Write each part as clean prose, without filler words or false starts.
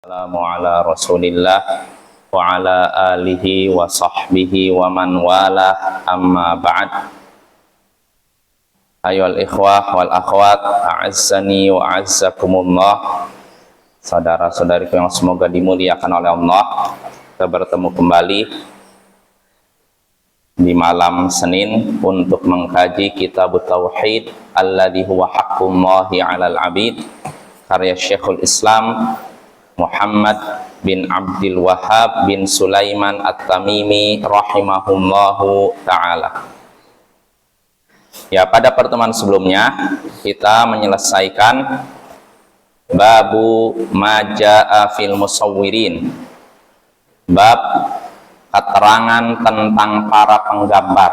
Assalamu ala Rasulillah wa ala alihi wa sahbihi wa man wala, amma ba'd. Ayyuhal ikhwah wal akhwat, a'azzani wa a'azzakumullah. Saudara-saudariku yang semoga dimuliakan oleh Allah, kita bertemu kembali di malam Senin untuk mengkaji kitab Tauhid alladhi huwa haqqullahi 'alal 'abid, karya Syekhul Islam Muhammad bin Abdul Wahhab bin Sulaiman At-Tamimi rahimahullahu ta'ala. Ya, pada pertemuan sebelumnya kita menyelesaikan babu maja'a fil musawwirin, bab keterangan tentang para penggambar.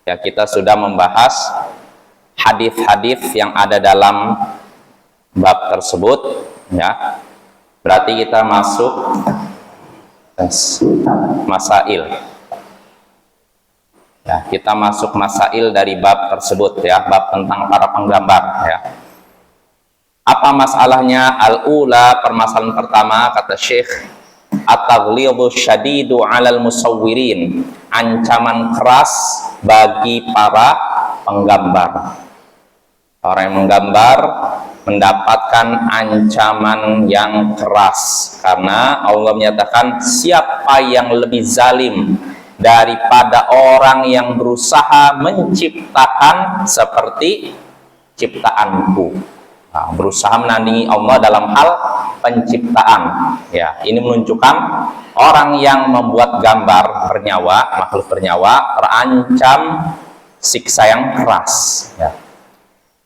Ya, kita sudah membahas hadis-hadis yang ada dalam bab tersebut, ya. Berarti kita masuk masail. Ya, kita masuk masail dari bab tersebut, ya, bab tentang para penggambar, ya. Apa masalahnya? Al-ula, permasalahan pertama, kata Syekh, at-taghlidhu syadidu 'alal musawwirin, ancaman keras bagi para penggambar. Orang yang menggambar mendapatkan ancaman yang keras, karena Allah menyatakan siapa yang lebih zalim daripada orang yang berusaha menciptakan seperti ciptaanku. Nah, berusaha menandingi Allah dalam hal penciptaan. Ya, ini menunjukkan orang yang membuat gambar bernyawa, makhluk bernyawa, terancam siksa yang keras. Ya.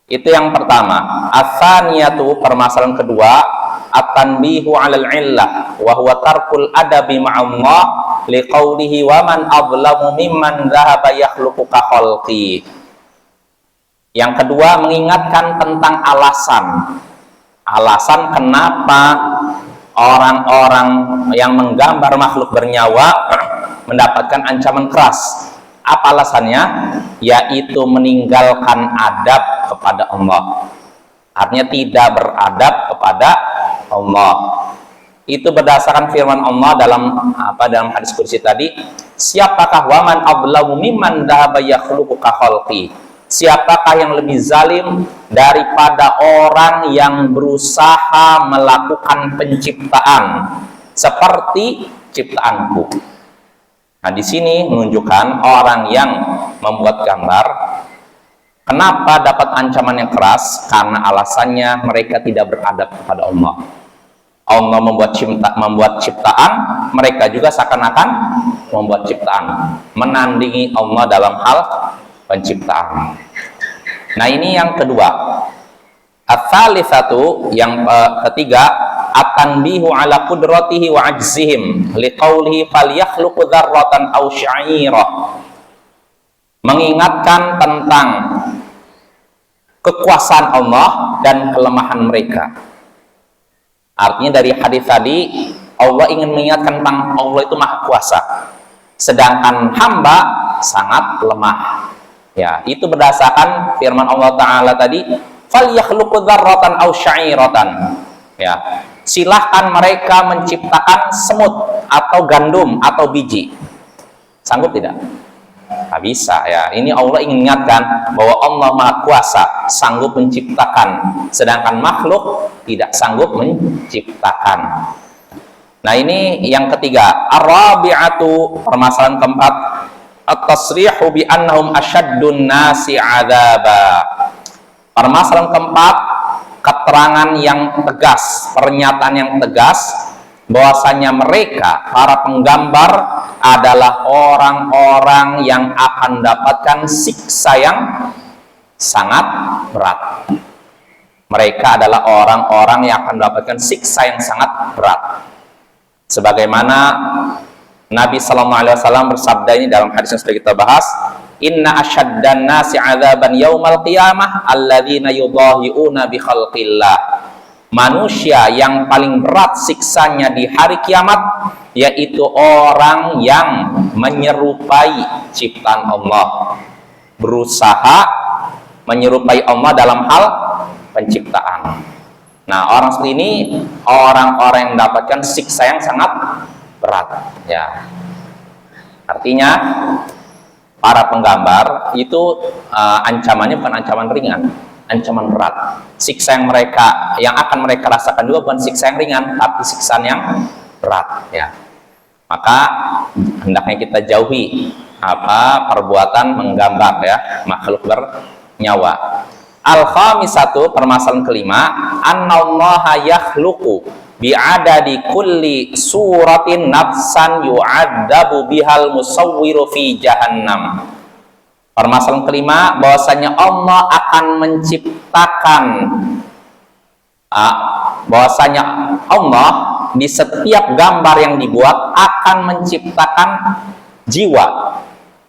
Itu yang pertama. Atsaniyatu, permasalahan kedua, at-tanbihu 'alal 'illah wa huwa tarkul adabi ma'allah liqaulihi wa man adlamu mimman dhahaba yakhluqu ka khalqi. Yang kedua, mengingatkan tentang alasan kenapa orang-orang yang menggambar makhluk bernyawa mendapatkan ancaman keras. Apa alasannya? Yaitu meninggalkan adab kepada Allah. Artinya tidak beradab kepada Allah. Itu berdasarkan firman Allah dalam hadis kursi tadi, siapakah waman adlamu mimman dhahaba yakhluqu ka khalqi? Siapakah yang lebih zalim daripada orang yang berusaha melakukan penciptaan seperti ciptaanku? Nah, di sini menunjukkan orang yang membuat gambar, kenapa dapat ancaman yang keras? Karena alasannya mereka tidak beradab kepada Allah. Allah membuat ciptaan, mereka juga seakan-akan membuat ciptaan, menandingi Allah dalam hal penciptaan. Nah, ini yang kedua. Ats-tsalitsatu, yang ketiga, at-tanbihu 'ala qudratihi wa 'ajzihim liqaulihi falyakhluqu dzarratan aw sya'ira. Mengingatkan tentang kekuasaan Allah dan kelemahan mereka. Artinya dari hadis tadi, Allah ingin mengingatkan tentang Allah itu maha kuasa, sedangkan hamba sangat lemah. Ya, itu berdasarkan firman Allah Ta'ala tadi, falyakhluqu dzarratan aw sya'iratan. Ya, silahkan mereka menciptakan semut atau gandum atau biji. Sanggup tidak? Nggak bisa, ya. Ini Allah ingin ingatkan bahwa Allah Maha Kuasa, sanggup menciptakan, sedangkan makhluk tidak sanggup menciptakan. Nah, ini yang ketiga. Ar-rabi'atu, permasalahan keempat, at-tasrihu bi annahum asyaddun nasi 'adzaba. Permasalahan keempat, keterangan yang tegas, pernyataan yang tegas bahwasanya mereka, para penggambar, adalah orang-orang yang akan mendapatkan siksa yang sangat berat. Mereka adalah orang-orang yang akan mendapatkan siksa yang sangat berat. Sebagaimana Nabi SAW bersabda ini dalam hadis yang sudah kita bahas, inna asyaddan nasi 'adzaban yaumal qiyamah alladzina yudahi'una bi khalqillah. Manusia yang paling berat siksanya di hari kiamat yaitu orang yang menyerupai ciptaan Allah, berusaha menyerupai Allah dalam hal penciptaan. Nah, orang seperti ini orang-orang yang mendapatkan siksa yang sangat berat, ya. Artinya para penggambar itu ancamannya bukan ancaman ringan, ancaman berat. Siksa yang akan mereka rasakan juga bukan siksa yang ringan, tapi siksaan yang berat, ya. Maka hendaknya kita jauhi perbuatan menggambar, ya, makhluk bernyawa. Al-khamisatu, permasalahan kelima, annallaha yakhluqu bi'adadi kulli suratin nafsan yu'adzabu bihal musawwiru fi jahannam. Permasalahan kelima, bahwasanya Allah akan menciptakan, bahwasanya Allah di setiap gambar yang dibuat akan menciptakan jiwa,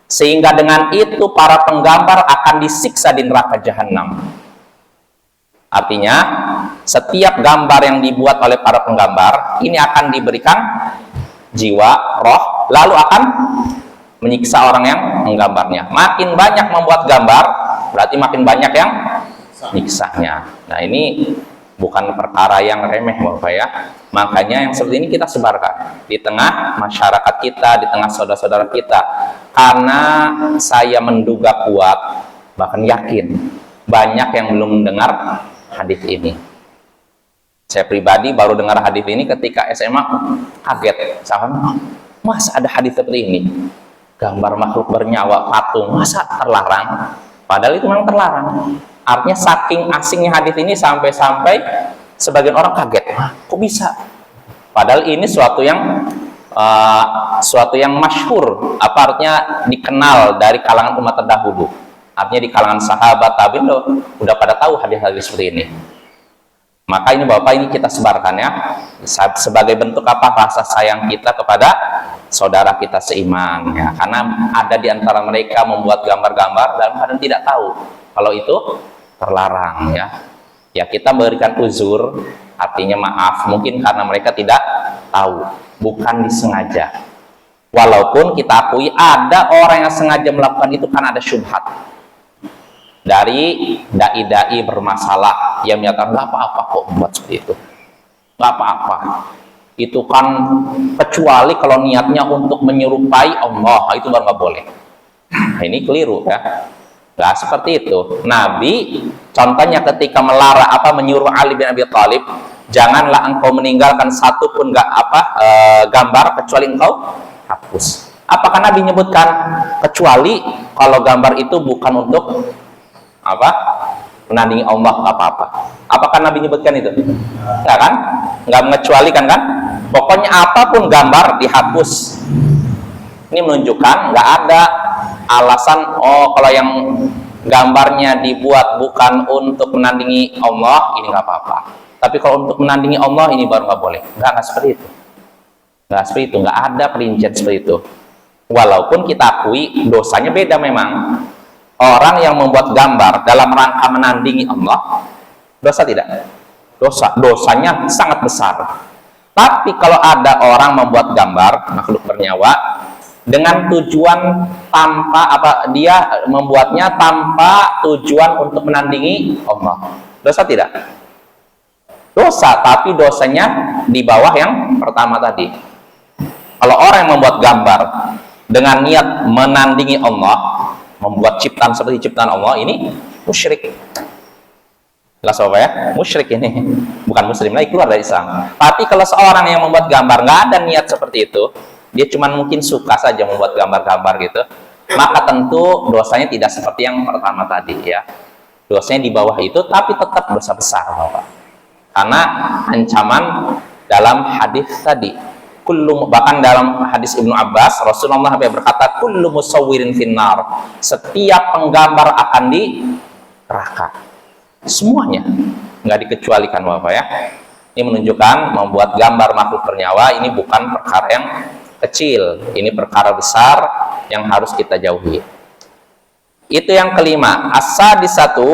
sehingga dengan itu para penggambar akan disiksa di neraka jahanam. Artinya setiap gambar yang dibuat oleh para penggambar ini akan diberikan jiwa, roh, lalu akan menyiksa orang yang menggambarnya. Makin banyak membuat gambar, berarti makin banyak yang nyiksanya. Nah, ini bukan perkara yang remeh, Bapak, ya. Makanya yang seperti ini kita sebarkan di tengah masyarakat kita, di tengah saudara-saudara kita. Karena saya menduga kuat, bahkan yakin, banyak yang belum mendengar hadis ini. Saya pribadi baru dengar hadis ini ketika SMA, kaget. Sama, masa ada hadis seperti ini? Gambar makhluk bernyawa, patung, masa terlarang? Padahal itu memang terlarang. Artinya saking asingnya hadis ini sampai-sampai sebagian orang kaget. Kok bisa? Padahal ini suatu yang masyhur, artinya dikenal dari kalangan umat terdahulu. Artinya di kalangan sahabat tabi'in udah pada tahu hadis-hadis seperti ini. Maka ini Bapak, ini kita sebarkan, ya, sebagai bentuk rasa sayang kita kepada saudara kita seiman, ya. Karena ada di antara mereka membuat gambar-gambar dalam keadaan tidak tahu kalau itu terlarang, ya. Ya, kita berikan uzur, artinya maaf, mungkin karena mereka tidak tahu, bukan disengaja. Walaupun kita akui ada orang yang sengaja melakukan itu karena ada syubhat dari dai-dai bermasalah yang menyatakan nggak apa-apa kok membuat seperti itu, nggak apa-apa, itu kan kecuali kalau niatnya untuk menyerupai Allah, itu baru nggak boleh. Nah, ini keliru, ya. Nggak seperti itu. Nabi contohnya ketika menyuruh Ali bin Abi Thalib, janganlah engkau meninggalkan satu pun gambar kecuali engkau hapus. Apakah Nabi menyebutkan kecuali kalau gambar itu bukan untuk menandingi Allah, apa-apa? Apakah Nabi menyebutkan itu? Enggak kan? Enggak mengecualikan, kan? Pokoknya apapun gambar dihapus. Ini menunjukkan nggak ada alasan, kalau yang gambarnya dibuat bukan untuk menandingi Allah, ini nggak apa-apa. Tapi kalau untuk menandingi Allah, ini baru nggak boleh. Nggak seperti itu. Nggak seperti itu. Nggak ada perincian seperti itu. Walaupun kita akui dosanya beda memang. Orang yang membuat gambar dalam rangka menandingi Allah, dosa tidak? Dosanya sangat besar. Tapi kalau ada orang membuat gambar makhluk bernyawa dengan tujuan dia membuatnya tanpa tujuan untuk menandingi Allah, dosa tidak? Dosa, tapi dosanya di bawah yang pertama tadi. Kalau orang yang membuat gambar dengan niat menandingi Allah, membuat ciptaan seperti ciptaan Allah, ini musyrik. Jelas Bapak, ya? Musyrik ini. Bukan muslim lagi, keluar dari Islam. Tapi kalau seorang yang membuat gambar nggak ada niat seperti itu, dia cuma mungkin suka saja membuat gambar-gambar gitu, maka tentu dosanya tidak seperti yang pertama tadi, ya. Dosanya di bawah itu, tapi tetap dosa besar, Bapak. Karena ancaman dalam hadis tadi, bahkan dalam hadis Ibnu Abbas, Rasulullah berkata, kullu musawwirin finnar, setiap penggambar akan di neraka. Semuanya, nggak dikecualikan, Bapak, ya. Ini menunjukkan membuat gambar makhluk bernyawa ini bukan perkara yang kecil, ini perkara besar yang harus kita jauhi. Itu yang kelima. As-sadisatu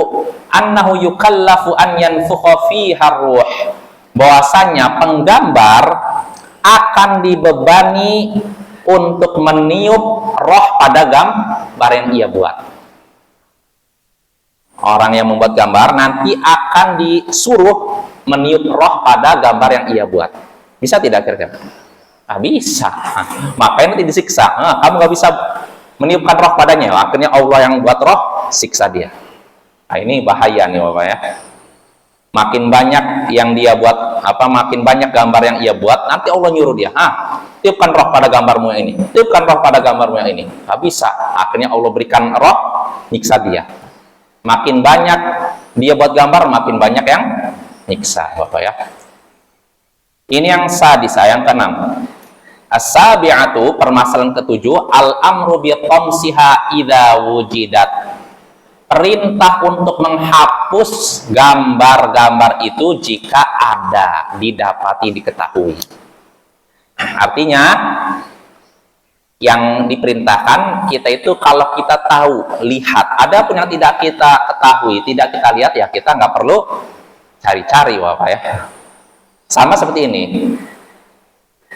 annahu yukallafu an yanfukha fiha ruh, bahwasanya penggambar akan dibebani untuk meniup roh pada gambar yang ia buat. Orang yang membuat gambar nanti akan disuruh meniup roh pada gambar yang ia buat. Bisa tidak kira-kira? Bisa. Makanya nanti disiksa. Kamu nggak bisa meniupkan roh padanya. Akhirnya Allah yang buat roh, siksa dia. Nah, ini bahaya nih Bapak ya. Makin banyak yang dia buat, makin banyak gambar yang ia buat, nanti Allah nyuruh dia, tiupkan roh pada gambarmu yang ini, tiupkan roh pada gambarmu yang ini. Nggak bisa. Akhirnya Allah berikan roh, nyiksa dia. Makin banyak dia buat gambar, makin banyak yang nyiksa Bapak ya. Ini yang sadis, yang keenam. As-sabi'atu, permasalahan ketujuh, al-amru bi tamsiha idza wujidat. Perintah untuk menghapus gambar-gambar itu jika ada, didapati, diketahui. Artinya yang diperintahkan kita itu kalau kita tahu, lihat. Ada pun yang tidak kita ketahui, tidak kita lihat, ya kita nggak perlu cari-cari Bapak ya. Sama seperti ini.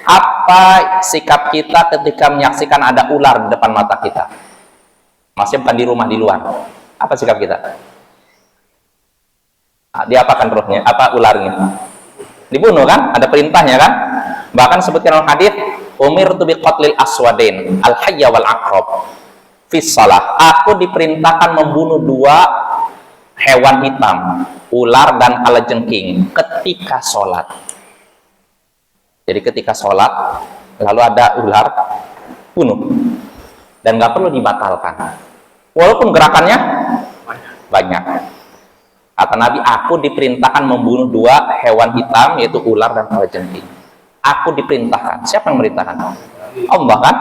Apa sikap kita ketika menyaksikan ada ular di depan mata kita? Masih bukan di rumah, di luar. Apa sikap kita? Diapakan rohnya? Apa ularnya? Dibunuh kan? Ada perintahnya kan? Bahkan sebutkan dalam hadis, umirtu biqatlil aswadain, al-hayya wal aqrab fi shalah. Aku diperintahkan membunuh dua hewan hitam, ular dan kalajengking ketika sholat. Jadi ketika sholat, lalu ada ular, bunuh. Dan nggak perlu dibatalkan. Walaupun gerakannya banyak. Kata Nabi, aku diperintahkan membunuh dua hewan hitam, yaitu ular dan kalajengking. Aku diperintahkan. Siapa yang memerintahkan? Allah kan?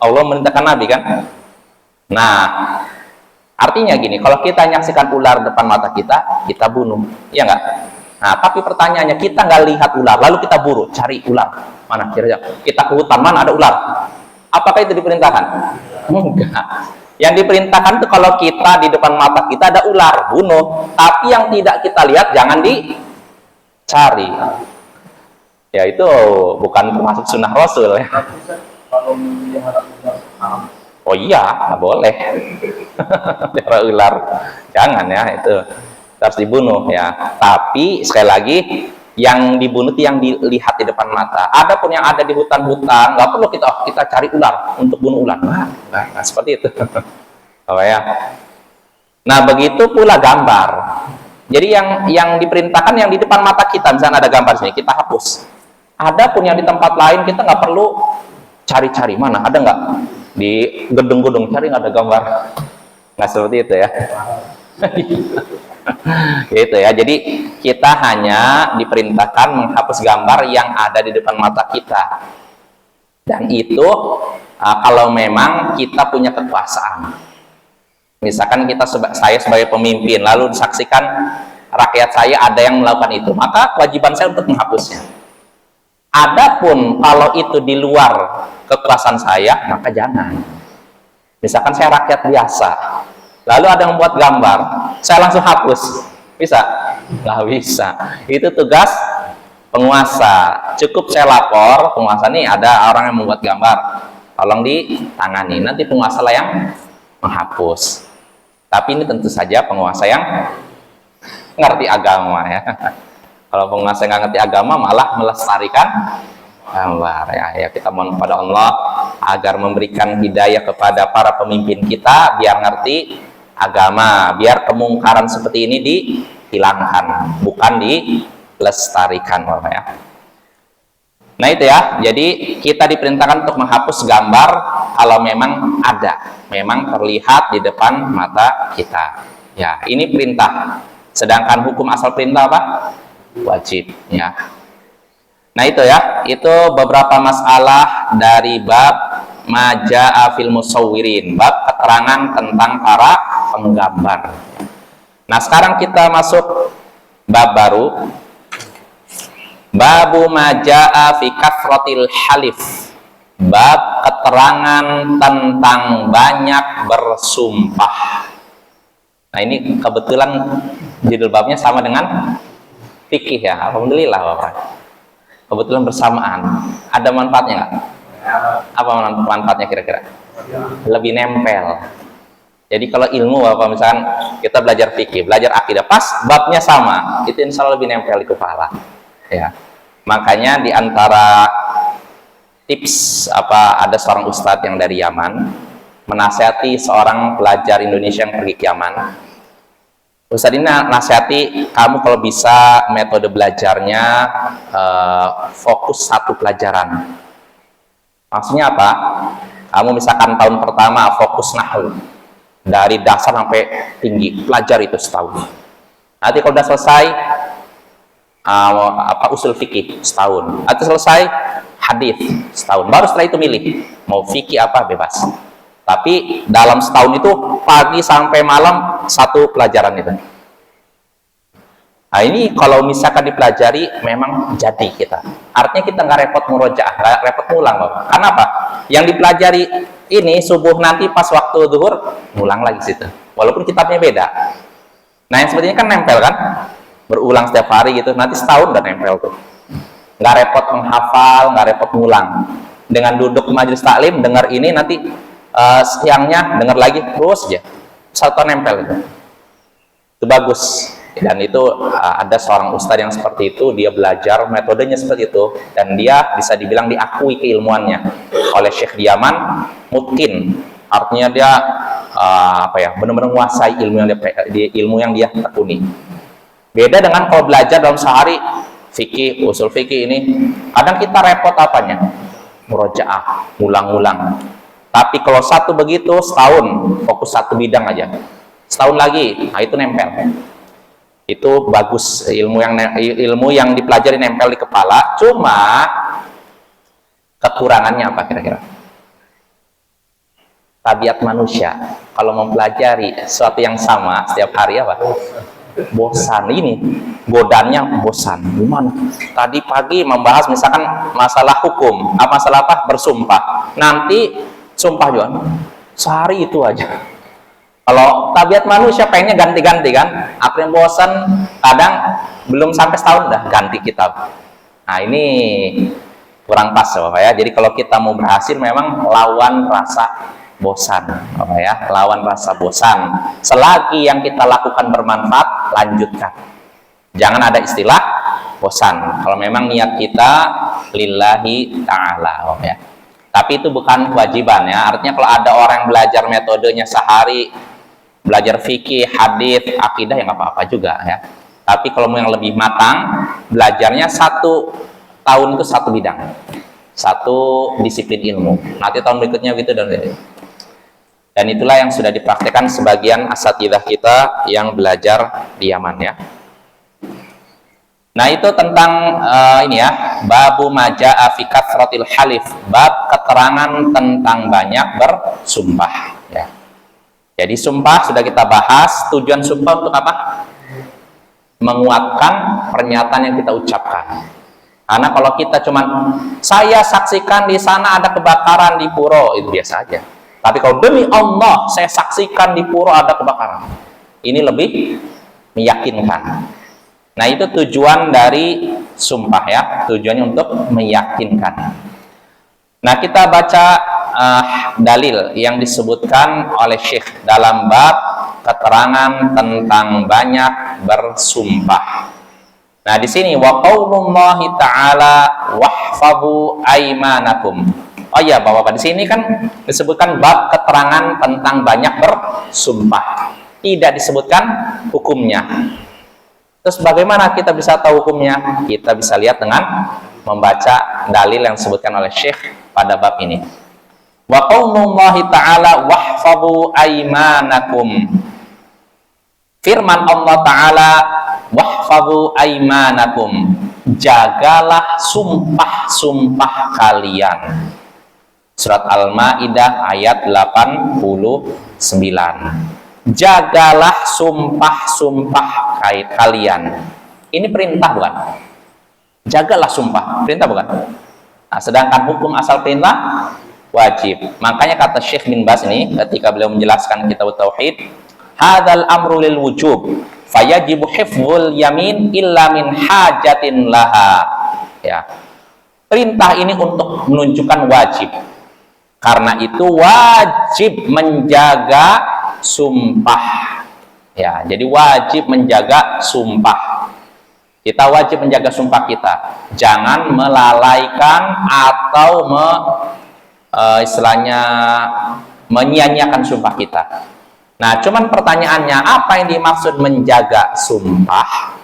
Allah memerintahkan Nabi kan? Nah, artinya gini, kalau kita menyaksikan ular depan mata kita, kita bunuh. Iya nggak? Nah, tapi pertanyaannya, kita nggak lihat ular, lalu kita buru, cari ular. Mana kira-kira? Kita ke hutan, mana ada ular? Apakah itu diperintahkan? Enggak. Yang diperintahkan itu kalau kita di depan mata kita ada ular, bunuh. Tapi yang tidak kita lihat, jangan dicari. Ya itu bukan termasuk sunnah Rasul ya. Oh iya, nggak boleh. Cara ular, jangan ya, itu harus dibunuh ya. Tapi sekali lagi, yang dibunuh itu yang dilihat di depan mata. Ada pun yang ada di hutan-hutan, nggak perlu kita cari ular untuk bunuh ular. Nah seperti itu. Oh ya. Nah begitu pula gambar. Jadi yang diperintahkan yang di depan mata kita, misalnya ada gambar sini, kita hapus. Ada pun yang di tempat lain, kita nggak perlu cari-cari mana, ada nggak di gedung-gedung cari nggak ada gambar. Nggak seperti itu ya. Gitu ya. Jadi kita hanya diperintahkan menghapus gambar yang ada di depan mata kita. Dan itu kalau memang kita punya kekuasaan. Misalkan saya sebagai pemimpin, lalu disaksikan rakyat saya ada yang melakukan itu, maka kewajiban saya untuk menghapusnya. Adapun kalau itu di luar kekuasaan saya, maka jangan. Misalkan saya rakyat biasa, lalu ada yang membuat gambar, saya langsung hapus. Bisa? Nggak bisa. Itu tugas penguasa. Cukup saya lapor, penguasa nih ada orang yang membuat gambar, tolong ditangani. Nanti penguasa lah yang menghapus. Tapi ini tentu saja penguasa yang ngerti agama ya. Kalau penguasa nggak ngerti agama, malah melestarikan gambar ya. Kita mohon kepada Allah agar memberikan hidayah kepada para pemimpin kita, biar ngerti agama, biar kemungkaran seperti ini dihilangkan, bukan dilestarikan Bapak ya. Nah itu ya, jadi kita diperintahkan untuk menghapus gambar kalau memang ada, memang terlihat di depan mata kita. Ya, ini perintah. Sedangkan hukum asal perintah apa? Wajib ya. Nah itu ya, itu beberapa masalah dari bab maja'a fil musawwirin, bab keterangan tentang para penggambar. Nah sekarang kita masuk bab baru, babu maja'a fi kathratil halif, bab keterangan tentang banyak bersumpah. Nah ini kebetulan judul babnya sama dengan fikih ya, alhamdulillah Bapak. Kebetulan bersamaan. Ada manfaatnya nggak? Apa manfaatnya kira-kira? Lebih nempel. Jadi kalau ilmu, Bapak, misalkan kita belajar fikih, belajar akidah, pas babnya sama, itu insya Allah lebih nempel di kepala. Ya, makanya di antara tips ada seorang ustadz yang dari Yaman menasihati seorang pelajar Indonesia yang pergi ke Yaman. Ustadz ini nasihati, kamu kalau bisa metode belajarnya fokus satu pelajaran. Maksudnya apa? Kamu misalkan tahun pertama fokus nahwu dari dasar sampai tinggi, pelajar itu setahun. Nanti kalau udah selesai usul fikih setahun. Nanti selesai hadis setahun. Baru setelah itu milih mau fikih apa, bebas. Tapi dalam setahun itu pagi sampai malam satu pelajaran itu. Nah ini kalau misalkan dipelajari memang jadi kita. Artinya kita nggak repot murojaah, nggak repot ngulang, Bapak. Karena apa? Yang dipelajari ini subuh nanti pas waktu zuhur ngulang lagi situ. Walaupun kitabnya beda. Nah yang seperti ini kan nempel kan? Berulang setiap hari gitu. Nanti setahun udah nempel tuh. Nggak repot menghafal, nggak repot ngulang. Dengan duduk majelis taklim, dengar ini nanti siangnya dengar lagi terus aja. Satu nempel itu bagus. Dan itu ada seorang ustadz yang seperti itu, dia belajar metodenya seperti itu, dan dia bisa dibilang diakui keilmuannya oleh Syekh di Yaman. Mungkin artinya dia benar-benar menguasai ilmu yang dia tekuni. Beda dengan kalau belajar dalam sehari fikih, usul fikih ini, kadang kita repot apanya? Murojaah, ngulang-ngulang. Tapi kalau satu begitu setahun fokus satu bidang aja, setahun lagi, nah itu nempel. Itu bagus, ilmu yang dipelajari nempel di kepala. Cuma kekurangannya apa kira-kira? Tabiat manusia kalau mempelajari sesuatu yang sama setiap hari apa? Bosan. Ini godannya bosan. Gimana? Tadi pagi membahas misalkan masalah hukum, masalah apa? Bersumpah. Nanti sumpah juga sehari itu aja. Kalau tabiat manusia pengennya ganti-ganti kan, akhirnya bosan, kadang belum sampai setahun dah ganti kitab. Nah ini kurang pas Bapak ya. Jadi kalau kita mau berhasil memang lawan rasa bosan, Bapak ya, lawan rasa bosan. Selagi yang kita lakukan bermanfaat, lanjutkan. Jangan ada istilah bosan. Kalau memang niat kita lillahi ta'ala, Bapak ya. Tapi itu bukan kewajiban ya. Artinya kalau ada orang yang belajar metodenya sehari, belajar fikih, hadis, akidah, ya nggak apa-apa juga ya. Tapi kalau mau yang lebih matang, belajarnya 1 tahun itu satu bidang, satu disiplin ilmu. Nanti tahun berikutnya gitu dan itulah yang sudah dipraktekkan sebagian asatidzah kita yang belajar di Yaman ya. Nah itu tentang ini ya, babu maja'a fi kathratil halif, bab keterangan tentang banyak bersumpah ya. Jadi sumpah sudah kita bahas, tujuan sumpah untuk apa? Menguatkan pernyataan yang kita ucapkan. Karena kalau kita cuman saya saksikan di sana ada kebakaran di puro, itu biasa aja. Tapi kalau demi Allah saya saksikan di puro ada kebakaran, ini lebih meyakinkan. Nah itu tujuan dari sumpah ya, tujuannya untuk meyakinkan. Nah kita baca dalil yang disebutkan oleh Syekh dalam bab keterangan tentang banyak bersumpah. Nah di sini wa qaulullahi ta'ala wahfazu aimanakum. Oh iya Bapak, di sini kan disebutkan bab keterangan tentang banyak bersumpah. Tidak disebutkan hukumnya. Terus bagaimana kita bisa tahu hukumnya? Kita bisa lihat dengan membaca dalil yang disebutkan oleh Syekh pada bab ini. Wa qaulullahi ta'ala wahfazu aimanakum. Firman Allah Ta'ala wahfazu aimanakum, jagalah sumpah-sumpah kalian. Surat Al-Maidah ayat 89. Jagalah sumpah-sumpah kalian. Ini perintah bukan? Jagalah sumpah, perintah bukan? Nah, sedangkan hukum asal perintah wajib. Makanya kata Syekh bin Baz ini ketika beliau menjelaskan kitab tauhid, hadzal amru lil wujub fayajibu hifdzul yamin illa min hajatin laha. Ya. Perintah ini untuk menunjukkan wajib. Karena itu wajib menjaga sumpah. Ya, jadi wajib menjaga sumpah. Kita wajib menjaga sumpah kita. Jangan melalaikan atau istilahnya menyia-nyiakan sumpah kita. Nah, cuman pertanyaannya, apa yang dimaksud menjaga sumpah?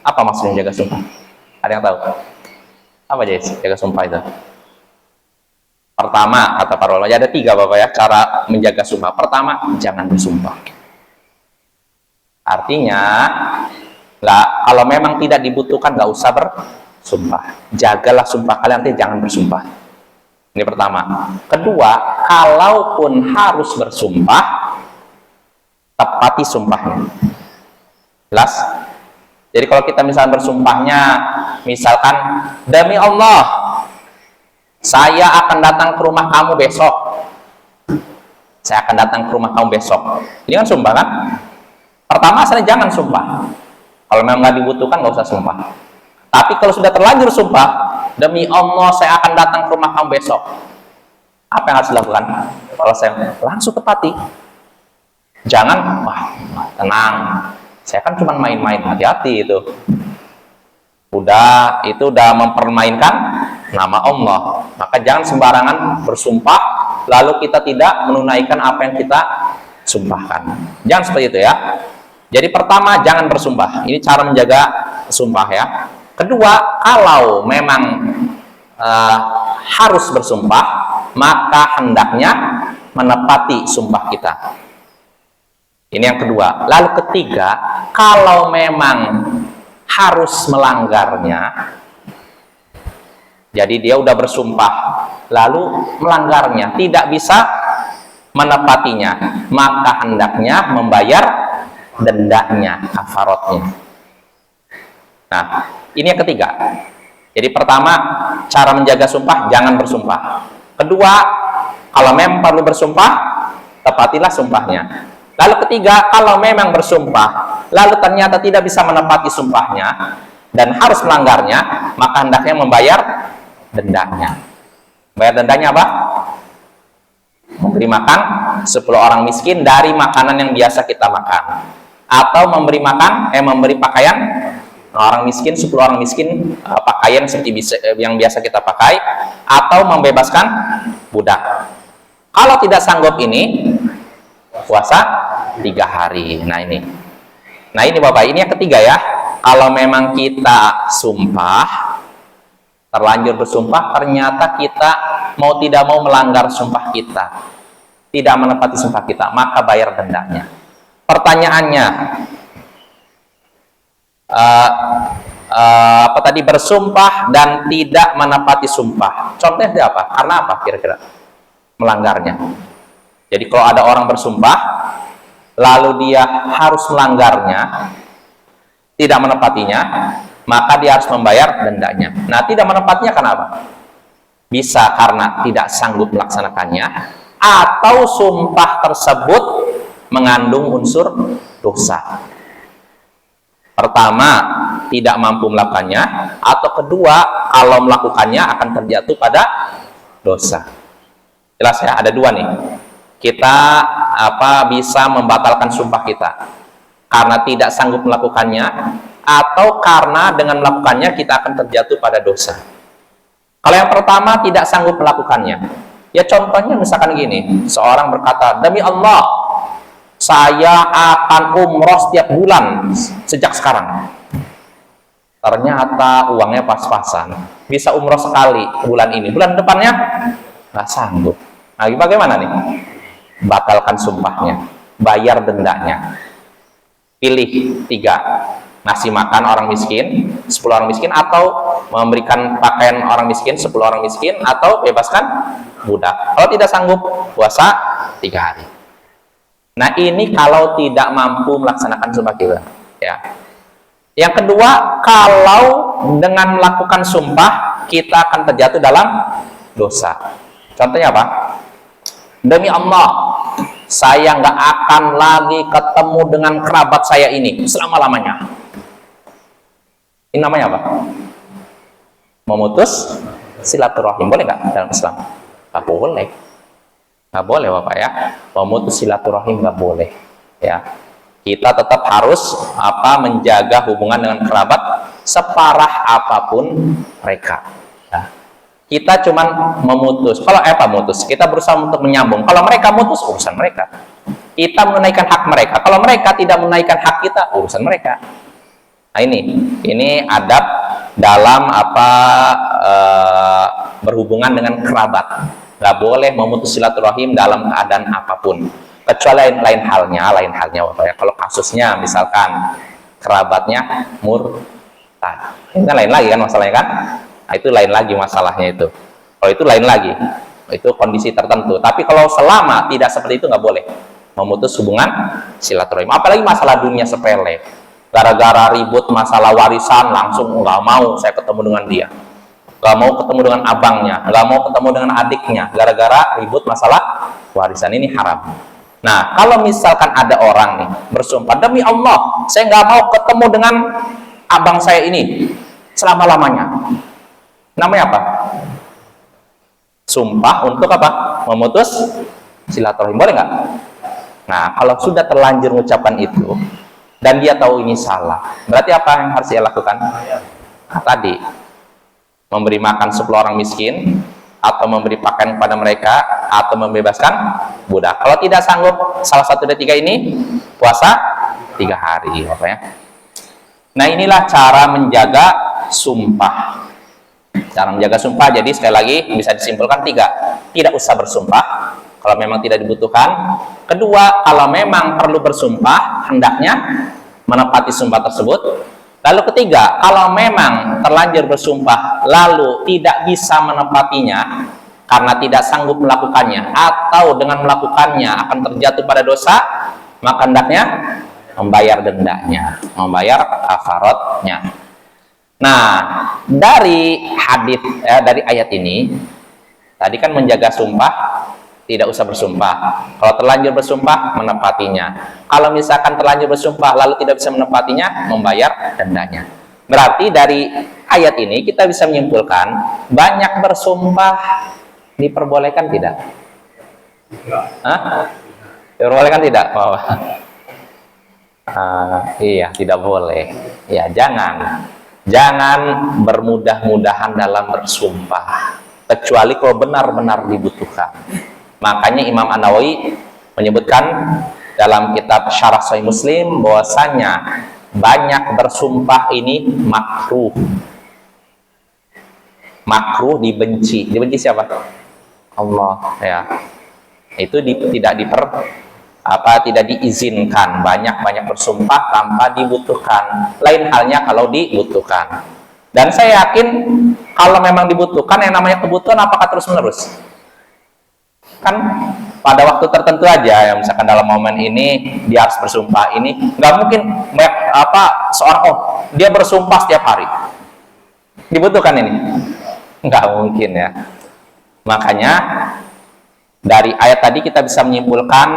Apa maksud menjaga sumpah? Ada yang tahu? Apa jadi jaga sumpah itu? Pertama, kata para ulama, ada 3 Bapak ya, cara menjaga sumpah. Pertama, jangan bersumpah. Artinya, kalau memang tidak dibutuhkan, nggak usah bersumpah. Jagalah sumpah kalian, nanti jangan bersumpah. Ini pertama. Kedua, kalaupun harus bersumpah, tepati sumpahnya. Jelas? Jadi kalau kita misalnya bersumpahnya, misalkan, demi Allah, saya akan datang ke rumah kamu besok. Saya akan datang ke rumah kamu besok. Ini kan sumpah kan? Pertama, asalnya jangan sumpah. Kalau memang nggak dibutuhkan, nggak usah sumpah. Tapi kalau sudah terlanjur sumpah, demi Allah, saya akan datang ke rumah kamu besok. Apa yang harus dilakukan? Kalau saya langsung tepati. Jangan, wah, tenang. Saya kan cuma main-main, hati-hati itu. Itu udah mempermainkan nama Allah. Maka jangan sembarangan bersumpah, lalu kita tidak menunaikan apa yang kita sumpahkan. Jangan seperti itu ya. Jadi pertama, jangan bersumpah. Ini cara menjaga sumpah ya. Kedua, kalau memang harus bersumpah, maka hendaknya menepati sumpah kita. Ini yang kedua. Lalu ketiga, kalau memang harus melanggarnya, jadi dia udah bersumpah, lalu melanggarnya, tidak bisa menepatinya, maka hendaknya membayar dendanya, kafaratnya. Nah, ini yang ketiga. Jadi pertama, cara menjaga sumpah, jangan bersumpah. Kedua, kalau memang perlu bersumpah, tepatilah sumpahnya. Lalu ketiga, kalau memang bersumpah, lalu ternyata tidak bisa menepati sumpahnya, dan harus melanggarnya, maka hendaknya membayar dendanya. Bayar dendanya apa? Memberi makan 10 orang miskin dari makanan yang biasa kita makan. Atau memberi pakaian orang miskin, 10 orang miskin, pakaian seperti yang biasa kita pakai, atau membebaskan budak. Kalau tidak sanggup ini, puasa 3 hari. Nah ini Bapak, ini yang ketiga ya. Kalau memang kita sumpah, terlanjur bersumpah, ternyata kita mau tidak mau melanggar sumpah kita, tidak menepati sumpah kita, maka bayar dendanya. Pertanyaannya, apa tadi, bersumpah dan tidak menepati sumpah, contohnya apa? Karena apa kira-kira melanggarnya? Jadi kalau ada orang bersumpah lalu dia harus melanggarnya, tidak menepatinya, maka dia harus membayar dendanya. Nah, tidak menepatinya kenapa? Bisa karena tidak sanggup melaksanakannya, atau sumpah tersebut mengandung unsur dosa. Pertama, tidak mampu melakukannya, atau kedua, kalau melakukannya akan terjatuh pada dosa. Jelas ya, ada 2 nih. Kita bisa membatalkan sumpah kita karena tidak sanggup melakukannya, atau karena dengan melakukannya kita akan terjatuh pada dosa. Kalau yang pertama, tidak sanggup melakukannya, ya contohnya misalkan gini, seorang berkata, demi Allah, saya akan umroh setiap bulan sejak sekarang. Ternyata uangnya pas-pasan, bisa umroh sekali bulan ini, bulan depannya nggak sanggup. Nah, bagaimana nih? Batalkan sumpahnya, bayar dendanya. Pilih 3, ngasih makan orang miskin 10 orang miskin, atau memberikan pakaian orang miskin 10 orang miskin, atau bebaskan budak. Kalau tidak sanggup, puasa 3 hari. Nah, ini kalau tidak mampu melaksanakan sumpah kita ya. Yang kedua, kalau dengan melakukan sumpah kita akan terjatuh dalam dosa. Contohnya apa? Demi Allah, saya nggak akan lagi ketemu dengan kerabat saya ini selama-lamanya. Ini namanya apa? Memutus silaturahim. Boleh nggak dalam Islam? Nggak boleh. Nggak boleh Bapak ya, memutus silaturahim nggak boleh ya. Kita tetap harus menjaga hubungan dengan kerabat separah apapun mereka ya. Kita cuman memutus, kalau mutus, kita berusaha untuk menyambung. Kalau mereka mutus, urusan mereka. Kita menunaikan hak mereka, kalau mereka tidak menunaikan hak kita, urusan mereka. Nah ini adab dalam berhubungan dengan kerabat. Nggak boleh memutus silaturahim dalam keadaan apapun, kecuali lain halnya Bapak ya. Kalau kasusnya misalkan kerabatnya murtad, ini kan lain lagi kan masalahnya kan. Nah, itu lain lagi masalahnya itu. Kalau itu lain lagi, itu kondisi tertentu. Tapi kalau selama tidak seperti itu, nggak boleh memutus hubungan silaturahim. Apalagi masalah dunia sepele, gara-gara ribut masalah warisan langsung nggak mau saya ketemu dengan dia, nggak mau ketemu dengan abangnya, nggak mau ketemu dengan adiknya, gara-gara ribut masalah warisan. Ini haram. Nah, kalau misalkan ada orang nih bersumpah, demi Allah saya nggak mau ketemu dengan abang saya ini selama-lamanya, namanya apa? Sumpah untuk memutus silaturahim. Boleh nggak? Nah, kalau sudah terlanjur mengucapkan itu dan dia tahu ini salah, berarti apa yang harus dia lakukan? Nah, tadi memberi makan 10 orang miskin, atau memberi pakaian kepada mereka, atau membebaskan budak. Kalau tidak sanggup salah satu dari 3 ini, puasa 3 hari Bapak ya. Nah, inilah cara menjaga sumpah. Cara menjaga sumpah, jadi sekali lagi bisa disimpulkan 3. Tidak usah bersumpah kalau memang tidak dibutuhkan. Kedua, kalau memang perlu bersumpah, hendaknya menepati sumpah tersebut. Lalu ketiga, kalau memang terlanjur bersumpah lalu tidak bisa menepatinya karena tidak sanggup melakukannya, atau dengan melakukannya akan terjatuh pada dosa, maka hendaknya membayar dendanya, membayar kafaratnya. Nah, dari dari ayat ini tadi kan menjaga sumpah, tidak usah bersumpah. Kalau terlanjur bersumpah, menepatinya. Kalau misalkan terlanjur bersumpah lalu tidak bisa menepatinya, membayar dendanya. Berarti dari ayat ini kita bisa menyimpulkan, banyak bersumpah diperbolehkan tidak? Hah? Diperbolehkan tidak? Oh. Iya, tidak boleh. Ya, jangan bermudah-mudahan dalam bersumpah, kecuali kalau benar-benar dibutuhkan. Makanya Imam An-Nawawi menyebutkan dalam kitab Syarah Sahih Muslim bahwasanya banyak bersumpah ini makruh. Makruh, dibenci. Dibenci siapa? Allah ya. Itu tidak diizinkan banyak bersumpah tanpa dibutuhkan. Lain halnya kalau dibutuhkan. Dan saya yakin kalau memang dibutuhkan, yang namanya kebutuhan apakah terus-menerus? Kan pada waktu tertentu aja, yang misalkan dalam momen ini dia harus bersumpah ini, nggak mungkin seorang dia bersumpah setiap hari. Dibutuhkan ini? Nggak mungkin ya. Makanya dari ayat tadi kita bisa menyimpulkan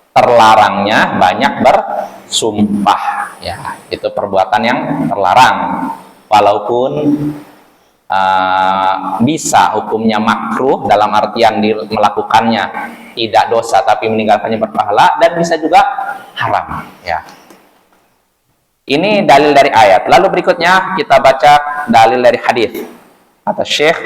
terlarangnya banyak bersumpah ya, itu perbuatan yang terlarang. Walaupun bisa hukumnya makruh dalam artian melakukannya tidak dosa tapi meninggalkannya berpahala, dan bisa juga haram ya. Ini dalil dari ayat. Lalu berikutnya kita baca dalil dari hadis. Kata Syekh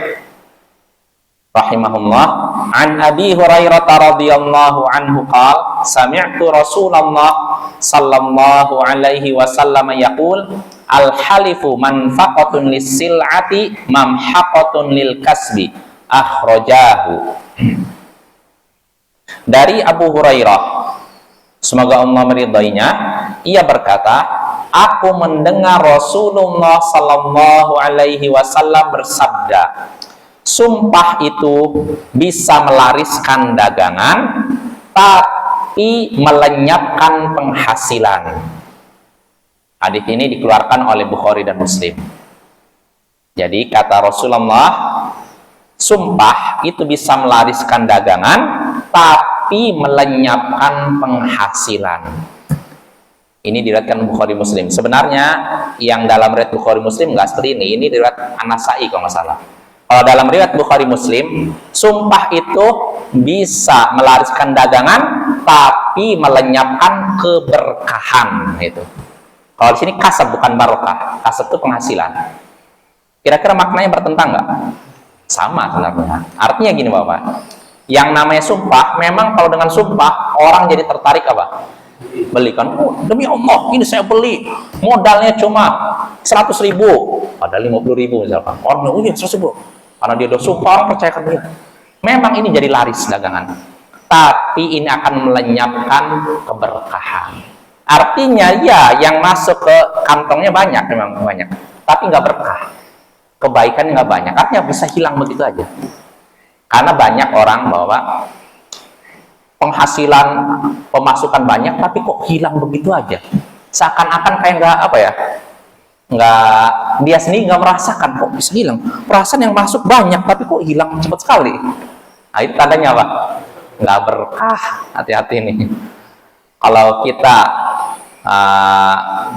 rahimahullah, an Abi Hurairah radhiyallahu anhu qala sami'tu Rasulullah sallallahu alaihi wasallam yaqul al-halifu manfaqatun lis-sil'ati mamhaqatun lil kasbi, akhrajahu. Dari Abu Hurairah, semoga Allah meridainya, ia berkata, aku mendengar Rasulullah sallallahu alaihi wasallam bersabda, sumpah itu bisa melariskan dagangan tapi melenyapkan penghasilan. Hadis ini dikeluarkan oleh Bukhari dan Muslim. Jadi kata Rasulullah, sumpah itu bisa melariskan dagangan tapi melenyapkan penghasilan. Ini diriwayatkan Bukhari Muslim. Sebenarnya yang dalam riwayat Bukhari Muslim nggak seperti ini. Ini diriwayat An-Nasa'i kalau nggak salah. Kalau dalam riwayat Bukhari Muslim, sumpah itu bisa melariskan dagangan tapi melenyapkan keberkahan itu. Kalau di sini kasab bukan barokah. Kasab itu penghasilan. Kira-kira maknanya bertentang nggak? Sama sebenarnya. Artinya gini Bapak, yang namanya sumpah, memang kalau dengan sumpah orang jadi tertarik apa? Belikan. Oh, demi Allah ini saya beli, modalnya cuma 100.000, padahal 50.000 misalkan. Orang bilang, oh iya 100.000, karena dia udah sumpah, orang percayakan dia. Memang ini jadi laris dagangan, tapi ini akan melenyapkan keberkahan. Artinya ya yang masuk ke kantongnya banyak, memang banyak, tapi nggak berkah, kebaikannya nggak banyak. Artinya bisa hilang begitu aja, karena banyak orang bahwa penghasilan, pemasukan banyak, tapi kok hilang begitu aja. Seakan-akan kayak nggak apa ya, nggak, dia sendiri nggak merasakan kok bisa hilang. Perasaan yang masuk banyak, tapi kok hilang cepat sekali. Nah itu tandanya apa? Nggak berkah. Hati-hati nih. Kalau kita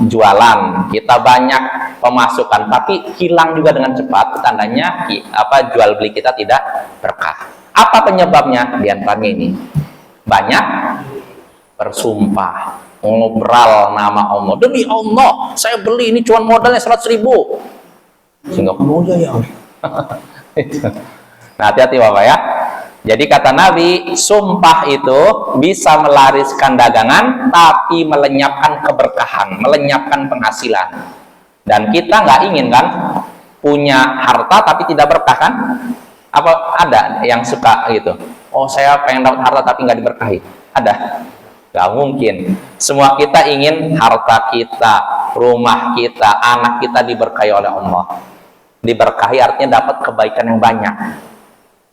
jualan, kita banyak pemasukan, tapi hilang juga dengan cepat, tandanya apa, jual beli kita tidak berkah. Apa penyebabnya? Di antaranya ini, banyak bersumpah, ngobrol nama Allah. Demi Allah, saya beli ini cuma modalnya 100.000. Sehingga kamu ya. Nah, hati-hati Bapak ya. Jadi kata Nabi, sumpah itu bisa melariskan dagangan, tapi melenyapkan keberkahan, melenyapkan penghasilan. Dan kita nggak ingin kan punya harta tapi tidak berkah kan? Apa ada yang suka gitu? Oh saya pengen dapat harta tapi nggak diberkahi. Ada? Nggak mungkin. Semua kita ingin harta kita, rumah kita, anak kita diberkahi oleh Allah. Diberkahi artinya dapat kebaikan yang banyak.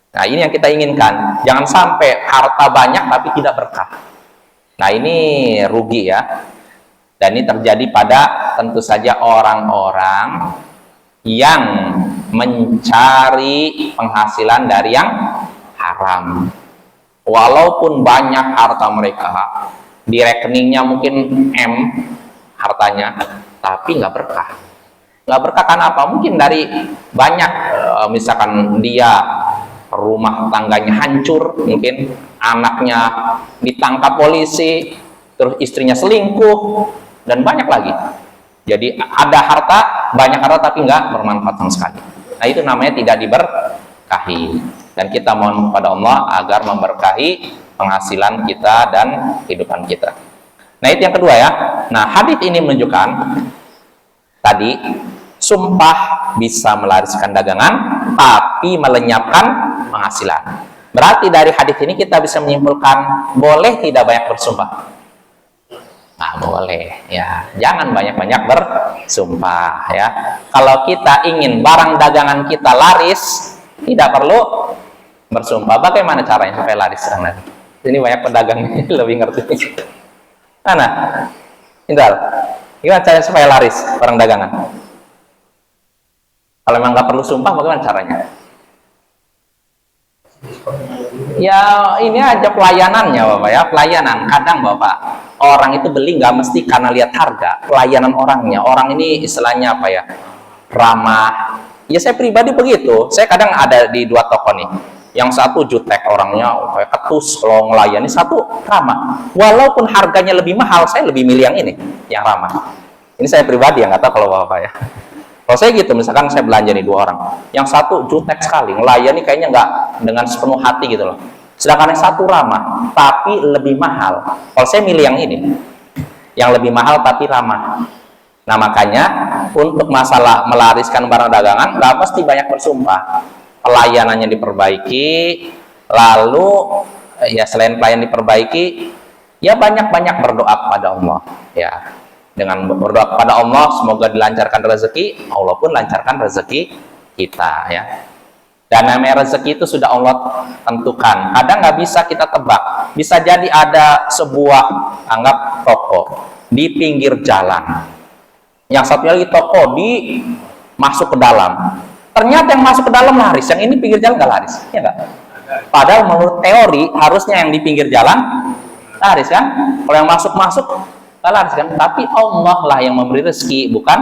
Nah ini yang kita inginkan. Jangan sampai harta banyak tapi tidak berkah. Nah ini rugi ya. Dan ini terjadi pada tentu saja orang-orang yang mencari penghasilan dari yang haram. Walaupun banyak harta mereka, di rekeningnya mungkin M hartanya, tapi nggak berkah. Nggak berkah karena apa? Mungkin dari banyak, misalkan dia rumah tangganya hancur, mungkin anaknya ditangkap polisi, terus istrinya selingkuh, dan banyak lagi. Jadi ada harta, banyak harta tapi nggak bermanfaat sama sekali. Nah itu namanya tidak diberkahi. Dan kita mohon kepada Allah agar memberkahi penghasilan kita dan kehidupan kita. Nah itu yang kedua ya. Nah hadis ini menunjukkan tadi sumpah bisa melariskan dagangan tapi melenyapkan penghasilan. Berarti dari hadis ini kita bisa menyimpulkan boleh tidak banyak bersumpah. Nah boleh ya, jangan banyak-banyak bersumpah ya. Kalau kita ingin barang dagangan kita laris, tidak perlu bersumpah. Bagaimana caranya supaya laris? Ini banyak pedagang lebih ngerti. Mana? Indal, gimana caranya supaya laris barang dagangan? Kalau memang nggak perlu sumpah, bagaimana caranya? Ya ini aja pelayanannya Bapak ya, pelayanan. Kadang Bapak, orang itu beli nggak mesti karena lihat harga, pelayanan orangnya. Orang ini istilahnya apa ya, ramah. Ya saya pribadi begitu. Saya kadang ada di dua toko nih. Yang satu jutek orangnya kayak ketus, kalau ngelayani, satu ramah. Walaupun harganya lebih mahal, saya lebih milih yang ini, yang ramah. Ini saya pribadi yang nggak tahu kalau Bapak ya. Kalau saya gitu, misalkan saya belanja nih dua orang, yang satu jutek sekali, ngelayani kayaknya nggak dengan sepenuh hati gitu loh. Sedangkan yang satu ramah, tapi lebih mahal. Kalau saya milih yang ini, yang lebih mahal tapi ramah. Nah makanya untuk masalah melariskan barang dagangan, nggak mesti banyak bersumpah. Pelayanannya diperbaiki, lalu ya selain pelayan diperbaiki, ya banyak-banyak berdoa kepada Allah. Ya. Dengan berdoa kepada Allah, semoga dilancarkan rezeki, Allah pun lancarkan rezeki kita ya. Dan namanya rezeki itu sudah Allah tentukan. Kadang nggak bisa kita tebak. Bisa jadi ada sebuah, anggap toko di pinggir jalan. Yang satunya lagi toko di masuk ke dalam. Ternyata yang masuk ke dalam laris, yang ini pinggir jalan nggak laris, ya nggak? Padahal menurut teori harusnya yang di pinggir jalan laris kan? Kalau yang masuk-masuk nggak laris kan? Tapi Allah lah yang memberi rezeki, bukan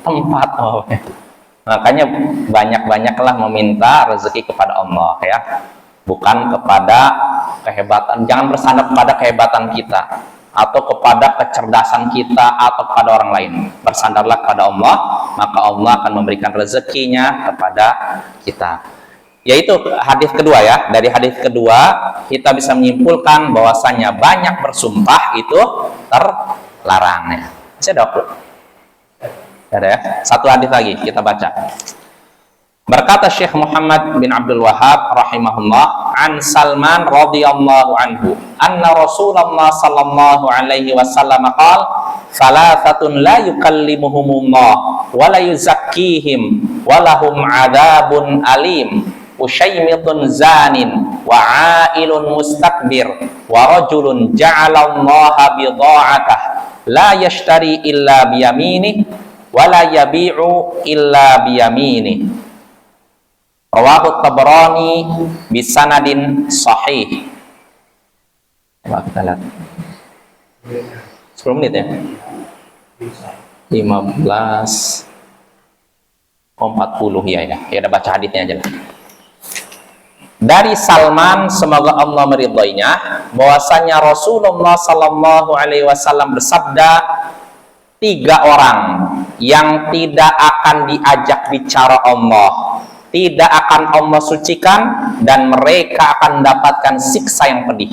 tempat. Oh. Makanya banyak-banyaklah meminta rezeki kepada Allah ya, bukan kepada kehebatan. Jangan bersandar kepada kehebatan kita atau kepada kecerdasan kita atau kepada orang lain. Bersandarlah kepada Allah, maka Allah akan memberikan rezekinya kepada kita. Yaitu hadis kedua ya. Dari hadis kedua kita bisa menyimpulkan bahwasanya banyak bersumpah itu terlarang ya. Masih ada waktu? Ada ya. Satu hadis lagi kita baca. Berkata Syekh Muhammad bin Abdul Wahhab rahimahullah, an Salman radhiyallahu anhu, anna Rasulullah sallallahu alaihi wasallam qala, "Thalathatun la yukallimuhumullah wa la yuzakkihim wa lahum 'adzabun alim, usyaimitun zanin wa 'ailun mustakbir wa rajulun ja'alallaha bidha'atah la yashtari illa biyaminih wala yabi'u illa biyamini." Rawahu Tabrani bisanadin sahih. Coba kita lihat. 10 menit ya. 15 40 ya. Ya udah baca hadisnya aja lah. Dari Salman, semoga Allah meridhoinya, bahwasanya Rasulullah sallallahu alaihi wasallam bersabda, 3 orang yang tidak akan diajak bicara Allah, tidak akan Allah sucikan, dan mereka akan mendapatkan siksa yang pedih.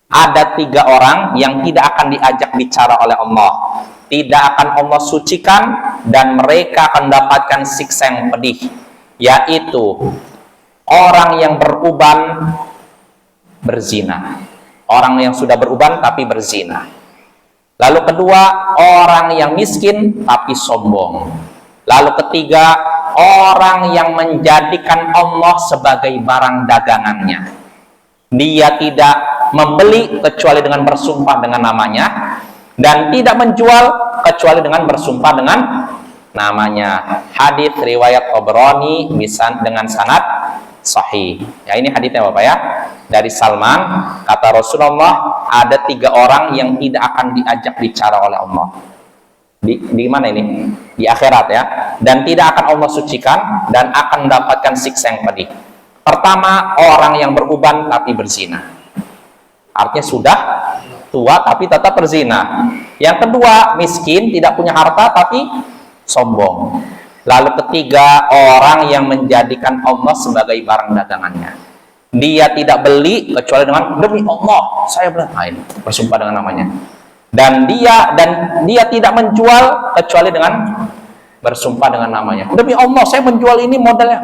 Ada 3 orang yang tidak akan diajak bicara oleh Allah, tidak akan Allah sucikan, dan mereka akan mendapatkan siksa yang pedih, yaitu orang yang beruban berzina, orang yang sudah beruban tapi berzina. Lalu kedua, orang yang miskin tapi sombong. Lalu ketiga, orang yang menjadikan Allah sebagai barang dagangannya. Dia tidak membeli kecuali dengan bersumpah dengan namanya, dan tidak menjual kecuali dengan bersumpah dengan namanya. Hadis riwayat Tabrani bisa dengan sanad sahih. Ya, ini hadisnya Bapak ya. Dari Salman, kata Rasulullah, ada 3 orang yang tidak akan diajak bicara oleh Allah. Di mana ini? Di akhirat ya. Dan tidak akan Allah sucikan, dan akan mendapatkan siksa yang pedih. Pertama, orang yang beruban tapi berzina. Artinya sudah tua tapi tetap berzina. Yang kedua, miskin, tidak punya harta tapi sombong. Lalu ketiga, orang yang menjadikan Allah sebagai barang dagangannya. Dia tidak beli kecuali dengan demi Allah saya beli, bersumpah dengan namanya. Dan dia tidak menjual kecuali dengan bersumpah dengan namanya. Demi Allah saya menjual ini modalnya.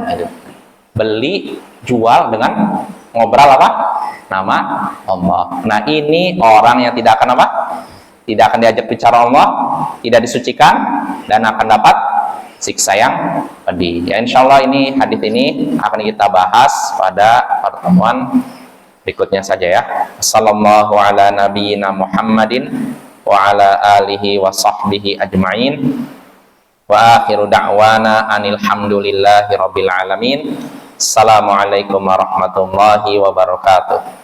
Beli, jual dengan ngobrol apa? Nama Allah. Nah, ini orang yang tidak akan apa? Tidak akan diajak bicara Allah, tidak disucikan, dan akan dapat siksa yang pedih. Ya, insya Allah ini hadis ini akan kita bahas pada pertemuan berikutnya saja ya. Sallallahu ala nabiyyina Muhammadin wa ala alihi wa sahbihi ajma'in. Wa akhiru da'wana anil hamdulillahi rabbil alamin. Assalamualaikum warahmatullahi wabarakatuh.